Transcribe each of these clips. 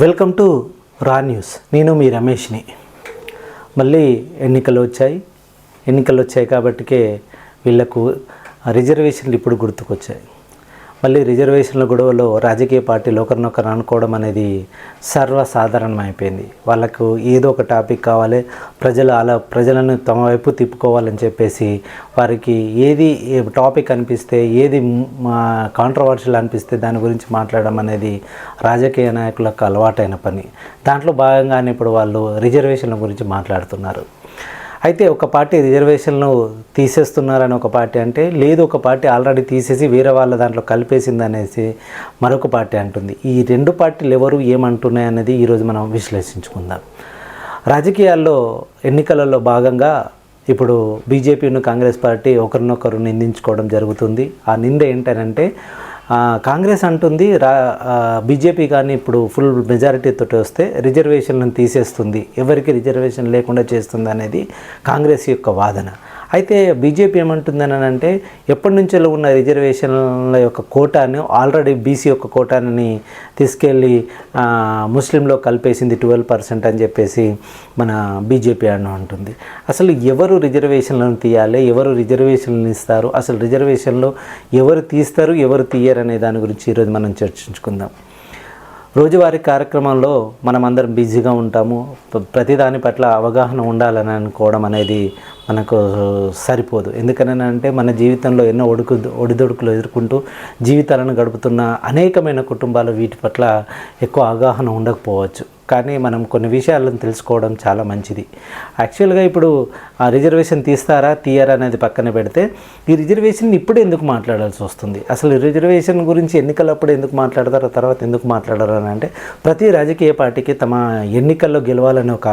Welcome to రా news. నేను మీ రమేష్ని. మళ్ళీ ఎన్నికలు వచ్చాయి కాబట్టికే వీళ్ళకు రిజర్వేషన్లు ఇప్పుడు గుర్తుకొచ్చాయి. మళ్ళీ రిజర్వేషన్ల గొడవలో రాజకీయ పార్టీలు ఒకరినొకరు అనుకోవడం అనేది సర్వసాధారణమైపోయింది. వాళ్ళకు ఏదో ఒక టాపిక్ కావాలి, ప్రజలను తమ వైపు తిప్పుకోవాలని చెప్పేసి వారికి ఏది టాపిక్ అనిపిస్తే, ఏది కాంట్రవర్షియల్ అనిపిస్తే దాని గురించి మాట్లాడడం అనేది రాజకీయ నాయకులకు అలవాటైన పని. దాంట్లో భాగంగానే ఇప్పుడు వాళ్ళు రిజర్వేషన్ల గురించి మాట్లాడుతున్నారు. అయితే ఒక పార్టీ రిజర్వేషన్లు తీసేస్తున్నారని ఒక పార్టీ అంటే, లేదు ఒక పార్టీ ఆల్రెడీ తీసేసి వేరే వాళ్ళ దాంట్లో కలిపేసింది అనేసి మరొక పార్టీ అంటుంది. ఈ రెండు పార్టీలు ఎవరు ఏమంటున్నాయి అనేది ఈరోజు మనం విశ్లేషించుకుందాం. రాజకీయాల్లో ఎన్నికలలో భాగంగా ఇప్పుడు బీజేపీను కాంగ్రెస్ పార్టీ ఒకరినొకరు నిందించుకోవడం జరుగుతుంది. ఆ నింద ఏంటంటే, కాంగ్రెస్ అంటుంది బీజేపీ కానీ ఇప్పుడు ఫుల్ మెజారిటీతో వస్తే రిజర్వేషన్లను తీసేస్తుంది, ఎవరికి రిజర్వేషన్ లేకుండా చేస్తుంది అనేది కాంగ్రెస్ యొక్క వాదన. అయితే బీజేపీ ఏమంటుందని అంటే, ఎప్పటి నుంచో ఉన్న రిజర్వేషన్ల యొక్క కోటాను ఆల్రెడీ బీసీ యొక్క కోటాని తీసుకెళ్ళి ముస్లింలో కలిపేసింది 12% అని చెప్పేసి మన బీజేపీ అంటుంది. అసలు ఎవరు రిజర్వేషన్లను తీయాలి, ఎవరు రిజర్వేషన్లు ఇస్తారు, అసలు రిజర్వేషన్లో ఎవరు తీస్తారు ఎవరు తీయరు అనే దాని గురించి ఈరోజు మనం చర్చించుకుందాం. రోజువారీ కార్యక్రమంలో మనం అందరం బిజీగా ఉంటాము. ప్రతిదాని పట్ల అవగాహన ఉండాలని అనుకోవడం అనేది మనకు సరిపోదు. ఎందుకనంటే మన జీవితంలో ఎన్నో ఒడిదొడుకులు ఎదుర్కొంటూ జీవితాలను గడుపుతున్న అనేకమైన కుటుంబాలు వీటి పట్ల ఎక్కువ అవగాహన ఉండకపోవచ్చు. కానీ మనం కొన్ని విషయాలను తెలుసుకోవడం చాలా మంచిది. యాక్చువల్గా ఇప్పుడు ఆ రిజర్వేషన్ తీస్తారా తీయరా అనేది పక్కన పెడితే, ఈ రిజర్వేషన్ ఇప్పుడు ఎందుకు మాట్లాడాల్సి వస్తుంది, అసలు రిజర్వేషన్ గురించి ఎన్నికలప్పుడు ఎందుకు మాట్లాడతారో తర్వాత ఎందుకు మాట్లాడారు అని అంటే, ప్రతి రాజకీయ పార్టీకి తమ ఎన్నికల్లో గెలవాలని ఒక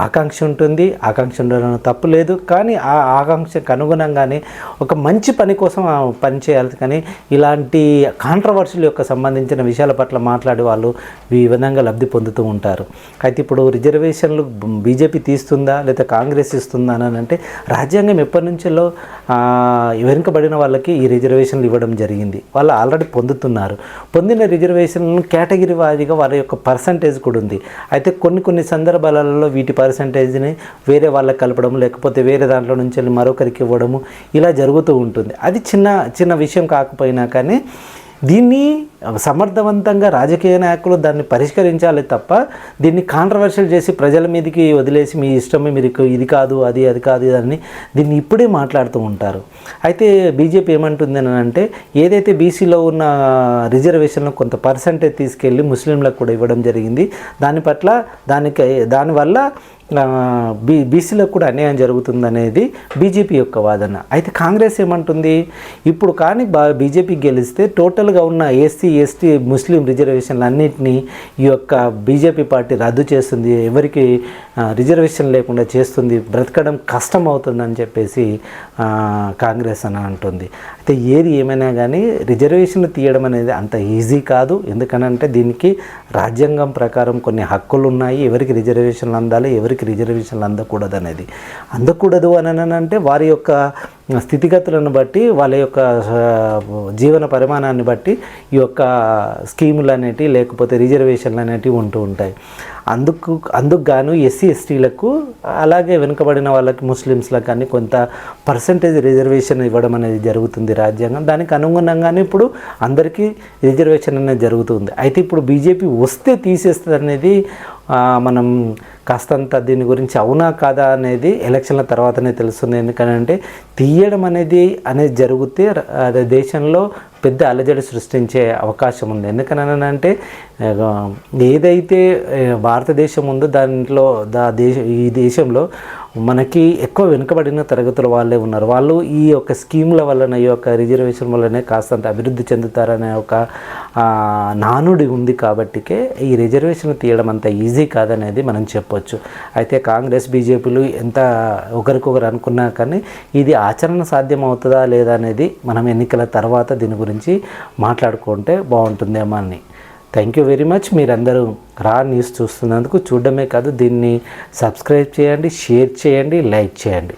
ఆకాంక్ష ఉంటుంది. ఆకాంక్ష ఉండడం తప్పు లేదు, కానీ ఆ ఆకాంక్షకు అనుగుణంగానే ఒక మంచి పని కోసం పని చేయాలి. కానీ ఇలాంటి కాంట్రవర్షియల్ యొక్క సంబంధించిన విషయాల పట్ల మాట్లాడే వాళ్ళు ఈ విధంగా లబ్ధి పొందుతూ ఉంటారు. అయితే ఇప్పుడు రిజర్వేషన్లు బీజేపీ తీస్తుందా లేదా కాంగ్రెస్ ఇస్తుందా అని అంటే, రాజ్యాంగం ఎప్పటి నుంచో వెనుకబడిన వాళ్ళకి ఈ రిజర్వేషన్లు ఇవ్వడం జరిగింది. వాళ్ళు ఆల్రెడీ పొందిన రిజర్వేషన్లను కేటగిరీ వారీగా వారి యొక్క పర్సంటేజ్ కూడా ఉంది. అయితే కొన్ని సందర్భాలలో వీటి పర్సంటేజ్ని వేరే వాళ్ళకి కలపడం, లేకపోతే వేరే దాంట్లో నుంచి మరొకరికి ఇవ్వడము ఇలా జరుగుతూ ఉంటుంది. అది చిన్న విషయం కాకపోయినా కానీ దీన్ని సమర్థవంతంగా రాజకీయ నాయకులు దాన్ని పరిష్కరించాలి తప్ప, దీన్ని కాంట్రవర్షియల్ చేసి ప్రజల మీదకి వదిలేసి మీ ఇష్టమే, మీరు ఇది కాదు అది కాదు అని దీన్ని ఇప్పుడే మాట్లాడుతూ ఉంటారు. అయితే బీజేపీ ఏమంటుంది అని అంటే, ఏదైతే బీసీలో ఉన్న రిజర్వేషన్లో కొంత పర్సంటేజ్ తీసుకెళ్ళి ముస్లింలకు కూడా ఇవ్వడం జరిగింది. దానివల్ల బీసీలకు కూడా అన్యాయం జరుగుతుందనేది బీజేపీ యొక్క వాదన. అయితే కాంగ్రెస్ ఏమంటుంది, ఇప్పుడు కానీ బీజేపీ గెలిస్తే టోటల్గా ఉన్న ఎస్సీ ఎస్టీ ముస్లిం రిజర్వేషన్లు అన్నింటినీ ఈ యొక్క బీజేపీ పార్టీ రద్దు చేస్తుంది, ఎవరికి రిజర్వేషన్ లేకుండా చేస్తుంది, బ్రతకడం కష్టం అవుతుందని చెప్పేసి కాంగ్రెస్ అని అంటుంది. అయితే ఏది ఏమైనా కానీ రిజర్వేషన్లు తీయడం అనేది అంత ఈజీ కాదు. ఎందుకనంటే దీనికి రాజ్యాంగం ప్రకారం కొన్ని హక్కులు ఉన్నాయి. ఎవరికి రిజర్వేషన్లు అందాలి, ఎవరికి రిజర్వేషన్లు అందకూడదు అని అంటే, వారి యొక్క స్థితిగతులను బట్టి, వాళ్ళ యొక్క జీవన పరిమాణాన్ని బట్టి ఈ యొక్క స్కీములు అనేటివి లేకపోతే రిజర్వేషన్లు అనేటివి ఉంటూ ఉంటాయి. అందుకు గాను ఎస్సీ ఎస్టీలకు అలాగే వెనుకబడిన వాళ్ళకి ముస్లిమ్స్లకు కానీ కొంత పర్సంటేజ్ రిజర్వేషన్ ఇవ్వడం అనేది జరుగుతుంది రాజ్యాంగం. దానికి అనుగుణంగానే ఇప్పుడు అందరికీ రిజర్వేషన్ అనేది జరుగుతుంది. అయితే ఇప్పుడు బీజేపీ వస్తే తీసేస్తుంది అనేది మనం కాస్తంత దీని గురించి అవునా కాదా అనేది ఎలక్షన్ల తర్వాతనే తెలుస్తుంది. ఎందుకంటే తీయడం అనేది జరిగితే దేశంలో పెద్ద అలజడి సృష్టించే అవకాశం ఉంది. ఎందుకనంటే ఏదైతే భారతదేశం ఉందో దాంట్లో ఈ దేశంలో మనకి ఎక్కువ వెనుకబడిన తరగతుల వాళ్ళే ఉన్నారు. వాళ్ళు ఈ యొక్క స్కీముల వలన, ఈ యొక్క రిజర్వేషన్ వల్లనే కాస్తంత అభివృద్ధి చెందుతారనే ఒక నానుడి ఉంది. కాబట్టికే ఈ రిజర్వేషన్ తీయడం అంత ఈజీ కాదనేది మనం చెప్పొచ్చు. అయితే కాంగ్రెస్ బీజేపీలు ఎంత ఒకరికొకరు అనుకున్నా కానీ ఇది ఆచరణ సాధ్యం అవుతుందా లేదా అనేది మనం ఎన్నికల తర్వాత దీని గురించి మాట్లాడుకుంటే బాగుంటుందేమో అని. Thank you very much. మీరందరూ రా న్యూస్ చూస్తున్నందుకు. చూడడమే కాదు, దీన్ని సబ్స్క్రైబ్ చేయండి, షేర్ చేయండి, లైక్ చేయండి.